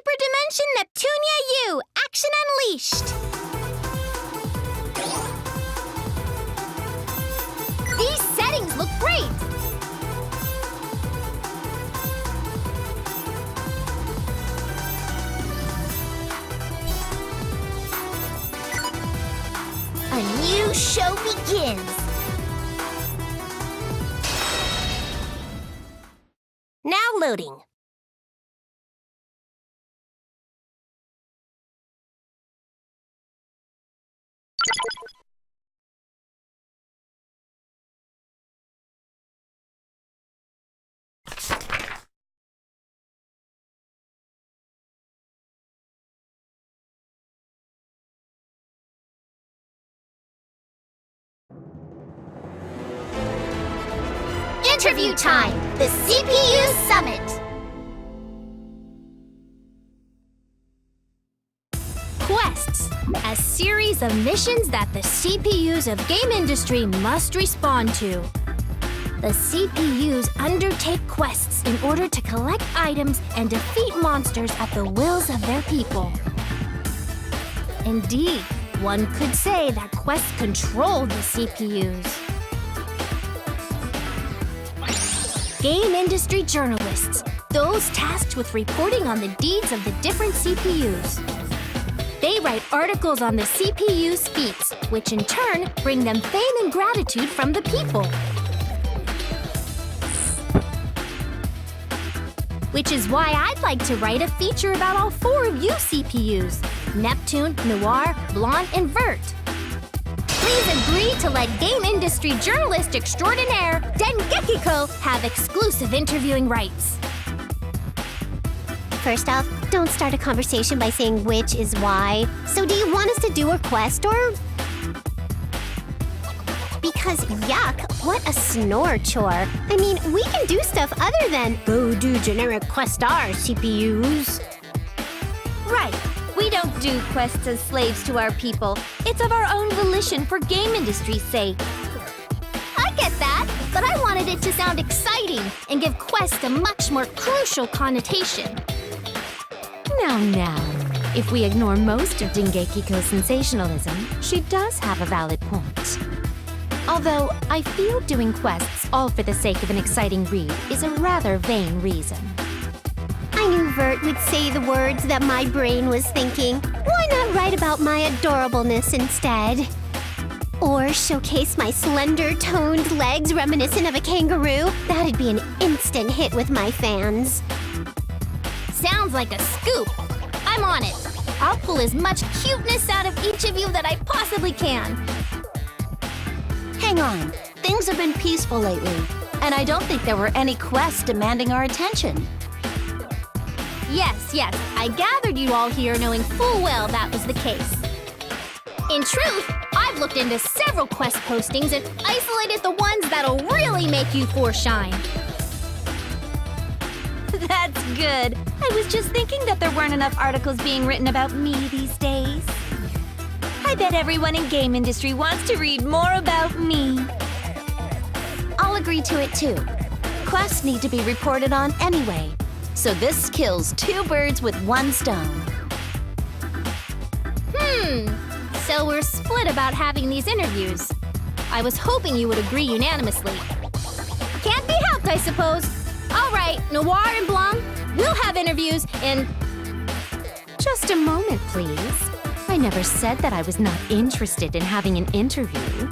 Hyperdimension Neptunia U! Action Unleashed! These settings look great! A new show begins! Now loading. Interview time! The CPU Summit! Quests, a series of missions that the CPUs of Gamindustri must respond to. The CPUs undertake quests in order to collect items and defeat monsters at the wills of their people. Indeed, one could say that quests control the CPUs. Gamindustri journalists, those tasked with reporting on the deeds of the different CPUs. They write articles on the CPU's feats, which in turn bring them fame and gratitude from the people. Which is why I'd like to write a feature about all four of you CPUs, Neptune, Noir, Blanc, and Vert. Please agree to let Gamindustri journalist extraordinaire Dengekiko have exclusive interviewing rights. First off, don't start a conversation by saying which is why. So do you want us to do a quest or... Because yuck, what a snore chore. I mean, we can do stuff other than go do generic quest R, CPUs. Right. We don't do quests as slaves to our people. It's of our own volition for Gamindustry's sake. I get that, but I wanted it to sound exciting and give quest a much more crucial connotation. Now, if we ignore most of Dengekiko's sensationalism, she does have a valid point. Although, I feel doing quests all for the sake of an exciting read is a rather vain reason. I knew Vert would say the words that my brain was thinking. Why not write about my adorableness instead? Or showcase my slender, toned legs reminiscent of a kangaroo? That'd be an instant hit with my fans. Sounds like a scoop. I'm on it. I'll pull as much cuteness out of each of you that I possibly can. Hang on. Things have been peaceful lately, and I don't think there were any quests demanding our attention. Yes, I gathered you all here knowing full well that was the case. In truth, I've looked into several quest postings and isolated the ones that'll really make you four shine. That's good. I was just thinking that there weren't enough articles being written about me these days. I bet everyone in Gamindustri wants to read more about me. I'll agree to it too. Quests need to be reported on anyway. So this kills two birds with one stone. So we're split about having these interviews. I was hoping you would agree unanimously. Can't be helped, I suppose. All right, Noir and Blanc, we'll have interviews and... Just a moment, please. I never said that I was not interested in having an interview.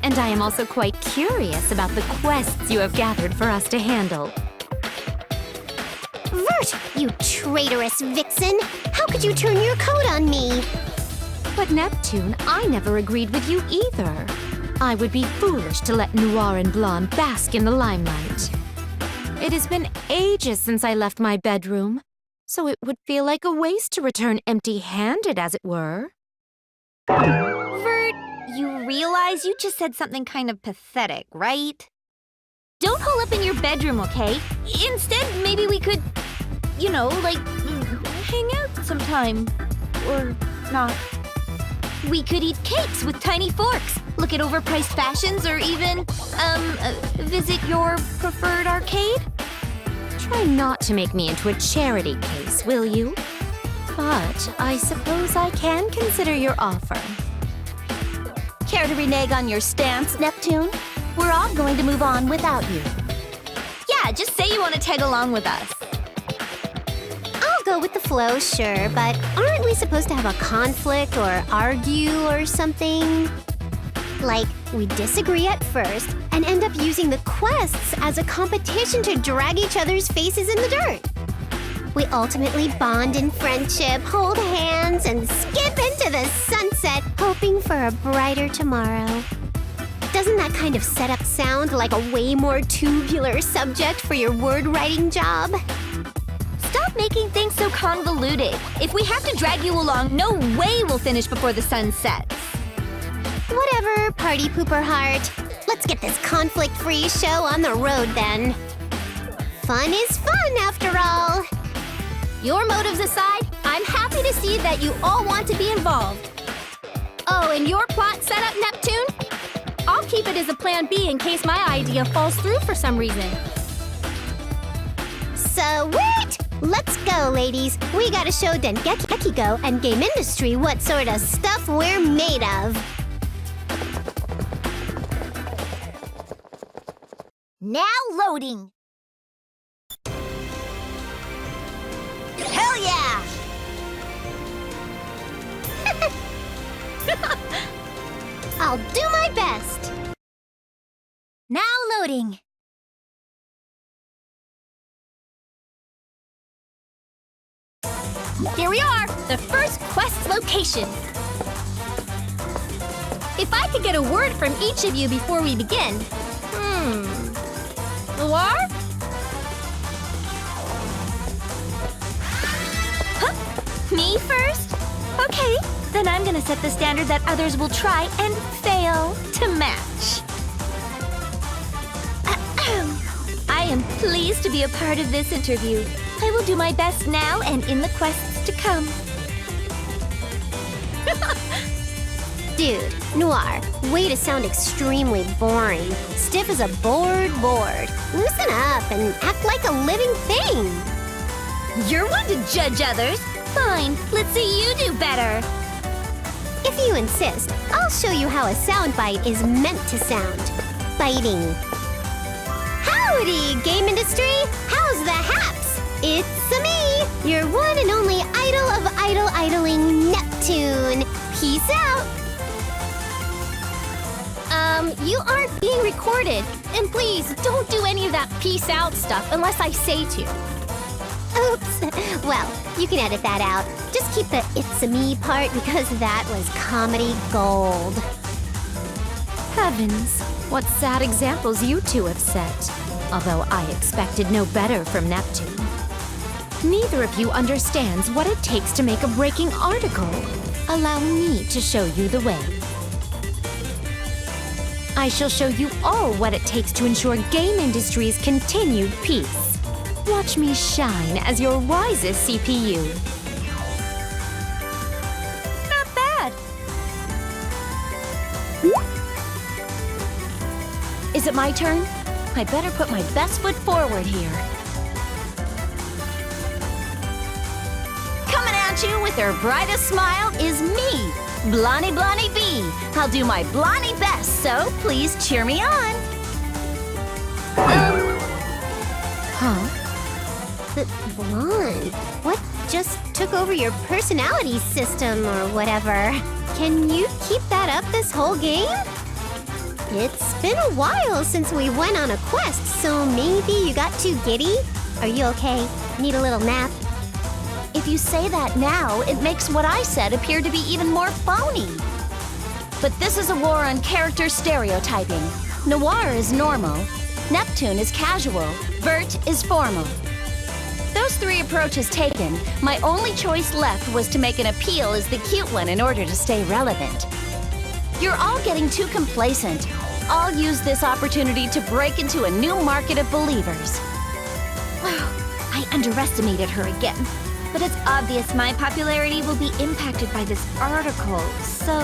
And I am also quite curious about the quests you have gathered for us to handle. Vert, you traitorous vixen! How could you turn your coat on me? But Neptune, I never agreed with you either. I would be foolish to let Noir and Blanc bask in the limelight. It has been ages since I left my bedroom, so it would feel like a waste to return empty-handed, as it were. Vert, you realize you just said something kind of pathetic, right? Don't hole up in your bedroom, okay? Instead, maybe we could, you know, like, hang out sometime. Or not. We could eat cakes with tiny forks, look at overpriced fashions, or even, visit your preferred arcade? Try not to make me into a charity case, will you? But I suppose I can consider your offer. Care to renege on your stance, Neptune? We're all going to move on without you. Yeah, just say you want to tag along with us. I'll go with the flow, sure, but aren't we supposed to have a conflict or argue or something? Like, we disagree at first and end up using the quests as a competition to drag each other's faces in the dirt. We ultimately bond in friendship, hold hands, and skip into the sunset, hoping for a brighter tomorrow. Doesn't that kind of setup sound like a way more tubular subject for your word-writing job? Stop making things so convoluted. If we have to drag you along, no way we'll finish before the sun sets. Whatever, party pooper heart. Let's get this conflict-free show on the road then. Fun is fun, after all. Your motives aside, I'm happy to see that you all want to be involved. Oh, and your plot setup, Neptune? I'll keep it as a plan B in case my idea falls through for some reason. Sweet! Let's go, ladies. We gotta show Dengeki and Gamindustri what sort of stuff we're made of. Now loading. Hell yeah! I'll do my best. Now loading. Here we are, the first quest location. If I could get a word from each of you before we begin. Noir? Huh? Me first? Okay, then I'm gonna set the standard that others will try and fail to match. I am pleased to be a part of this interview. I will do my best now and in the quests to come. Dude, Noir, way to sound extremely boring. Stiff as a board. Loosen up and act like a living thing. You're one to judge others. Fine, let's see you do better. If you insist, I'll show you how a soundbite is meant to sound. Biting. Howdy, Gamindustri! How's the haps? It's me, your one and only idol of idling Neptune. Peace out. You aren't being recorded. And please, don't do any of that peace out stuff unless I say to. Oops. Well, you can edit that out. Just keep the it's-a-me part because that was comedy gold. Heavens, what sad examples you two have set. Although I expected no better from Neptune. Neither of you understands what it takes to make a breaking article. Allow me to show you the way. I shall show you all what it takes to ensure Gamindustry's continued peace. Watch me shine as your wisest CPU. Not bad. Is it my turn? I better put my best foot forward here. Coming at you with her brightest smile is me, Blondie B. I'll do my Blondie best, so please cheer me on. Blonde, what just took over your personality system or whatever? Can you keep that up this whole game? It's been a while since we went on a quest, so maybe you got too giddy? Are you okay? Need a little nap? If you say that now, it makes what I said appear to be even more phony. But this is a war on character stereotyping. Noir is normal, Neptune is casual, Vert is formal. Those three approaches taken, my only choice left was to make an appeal as the cute one in order to stay relevant. You're all getting too complacent. I'll use this opportunity to break into a new market of believers. I underestimated her again. But it's obvious my popularity will be impacted by this article, so...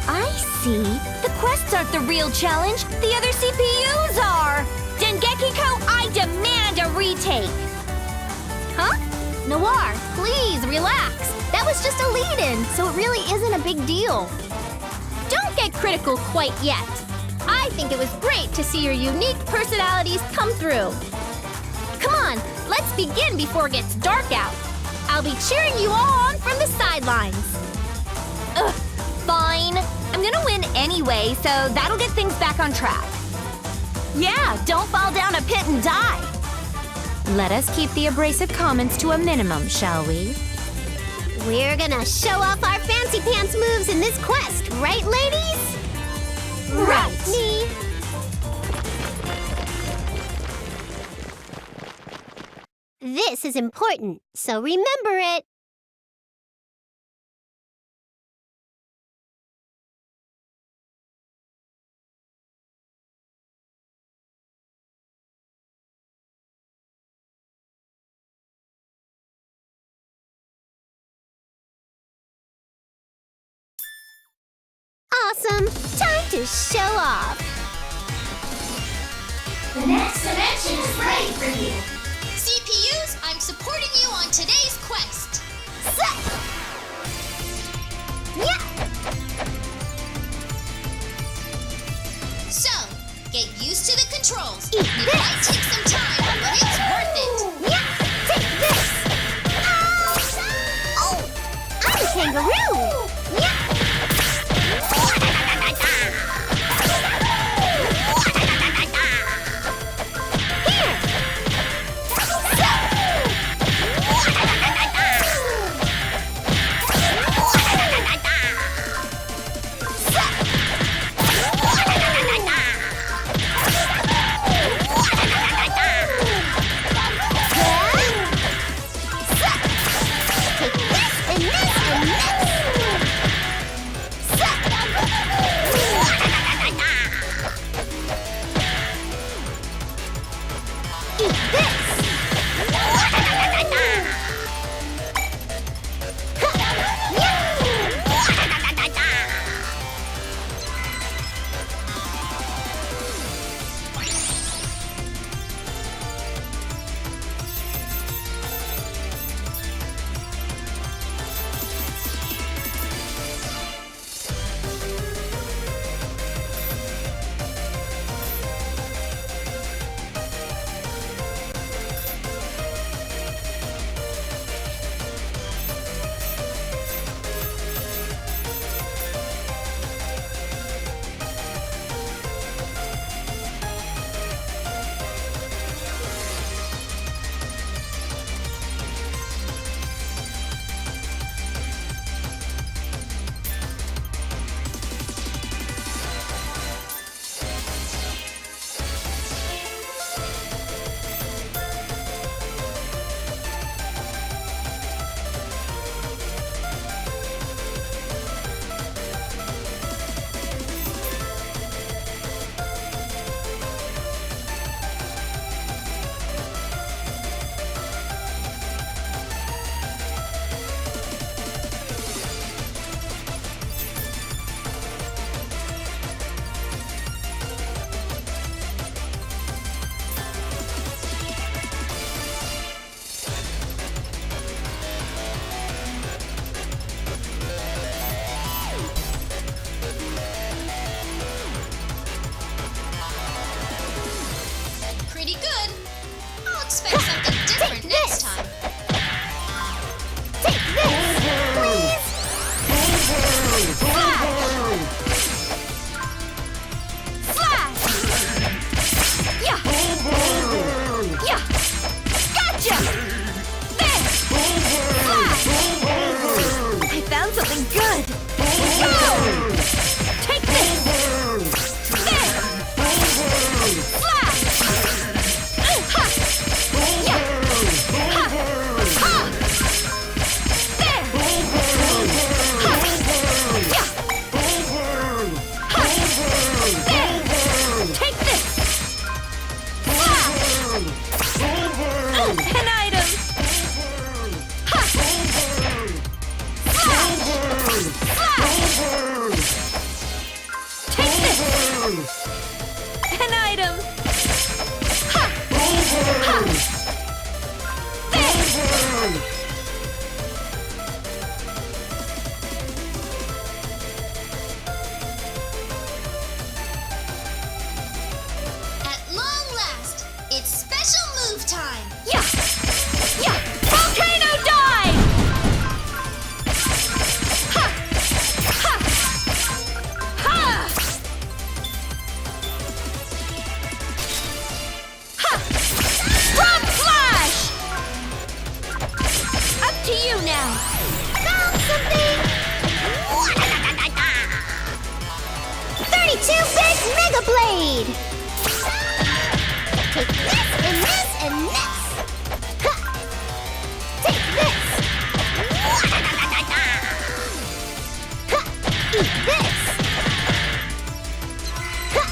I see. The quests aren't the real challenge. The other CPUs are! Dengeki, I demand a retake! Huh? Noir, please relax. That was just a lead-in, so it really isn't a big deal. Don't get critical quite yet. I think it was great to see your unique personalities come through. Come on, let's begin before it gets dark out. I'll be cheering you all on from the sidelines. Ugh, fine. I'm gonna win anyway, so that'll get things back on track. Yeah, don't fall down a pit and die. Let us keep the abrasive comments to a minimum, shall we? We're gonna show off our fancy pants moves in this quest, right, ladies? Right. Me. This is important, so remember it. Awesome! Time to show off! The next dimension is ready for you. CPUs, I'm supporting you on today's quest. Yeah! So, get used to the controls. Eat It this. might take some time, but it's worth it. Yeah! Take this! Oh! I'm a kangaroo! Yeah! Take this and this and this! need. Take this and this and this. Ha! Take this. Ha! Eat this. Ha!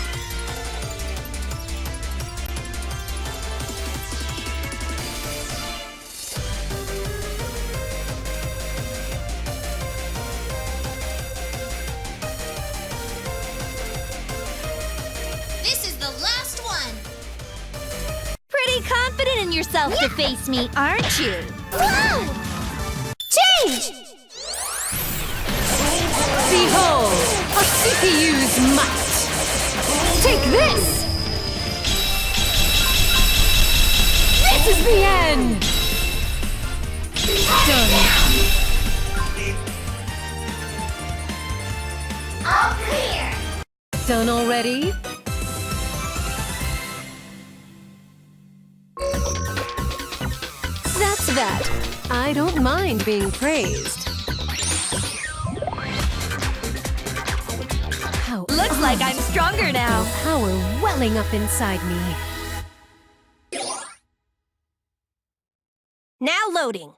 This is the last one. Pretty confident in yourself to face me, aren't you? Whoa! Change! Behold, a CPU's might! Take this! This is the end! Done. All clear. Done already? That's that. I don't mind being praised. How Looks like I'm stronger now. power welling up inside me. Now loading.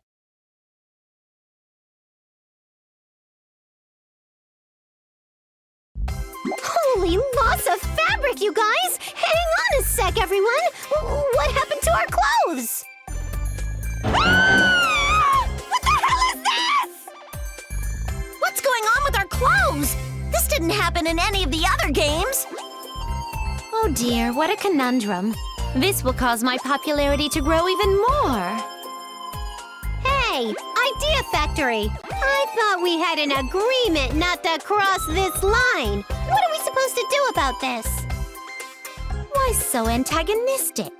Holy loss of fabric, you guys! Hang on a sec, everyone! What happened to our clothes? What the hell is this? What's going on with our clothes? This didn't happen in any of the other games. Oh dear, what a conundrum. This will cause my popularity to grow even more. Hey, Idea Factory! I thought we had an agreement not to cross this line. What are we supposed to do about this? Why so antagonistic?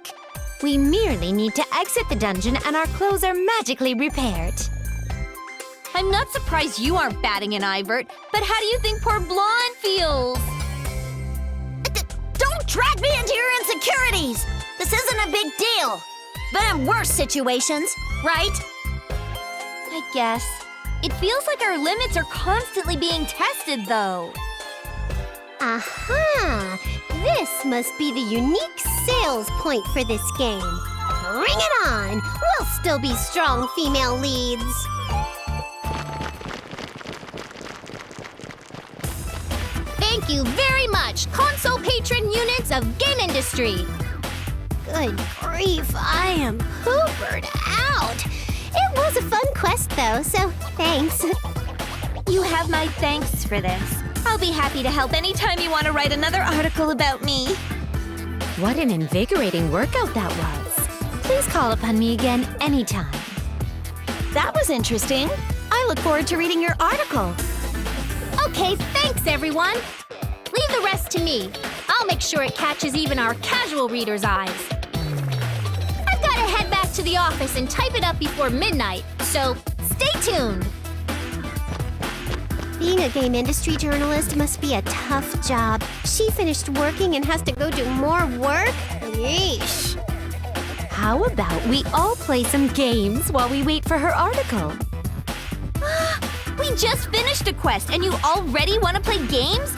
We merely need to exit the dungeon and our clothes are magically repaired. I'm not surprised you aren't batting an eye, Vert, but how do you think poor Blonde feels? Don't drag me into your insecurities! This isn't a big deal. But in worse situations, right? I guess. It feels like our limits are constantly being tested, though. Aha! This must be the unique sales point for this game. Bring it on! We'll still be strong female leads. Thank you very much, console patron units of Gamindustri. Good grief, I am poopered out. It was a fun quest, though, so thanks. You have my thanks for this. I'll be happy to help anytime you want to write another article about me. What an invigorating workout that was. Please call upon me again anytime. That was interesting. I look forward to reading your article. Okay, thanks everyone. Leave the rest to me. I'll make sure it catches even our casual readers' eyes. I've got to head back to the office and type it up before midnight, so stay tuned. Being a game industry journalist must be a tough job. She finished working and has to go do more work? Yeesh. How about we all play some games while we wait for her article? We just finished a quest and you already want to play games?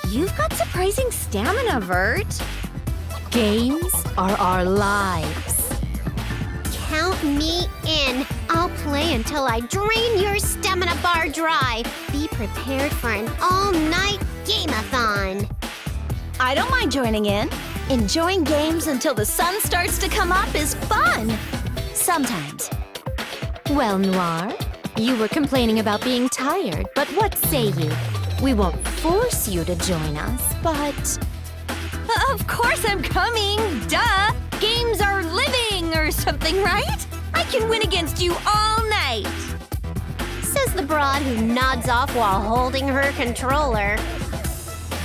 You've got surprising stamina, Vert. Games are our lives. Count me in. I'll play until I drain your stamina bar dry. Be prepared for an all-night game-a-thon. I don't mind joining in. Enjoying games until the sun starts to come up is fun. Sometimes. Well, Noir, you were complaining about being tired, but what say you? We won't force you to join us, but... Of course I'm coming, duh! Games are living or something, right? I can win against you all night! Says the broad who nods off while holding her controller.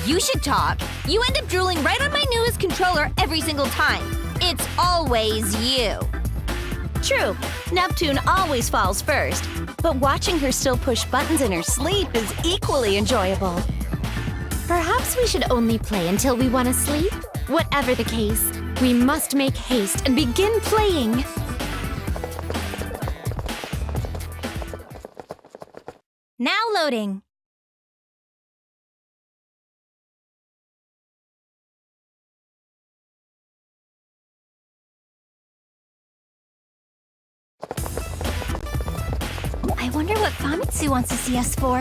You should talk. You end up drooling right on my newest controller every single time. It's always you. True, Neptune always falls first, but watching her still push buttons in her sleep is equally enjoyable. Perhaps we should only play until we want to sleep? Whatever the case, we must make haste and begin playing. Now loading. I wonder what Famitsu wants to see us for.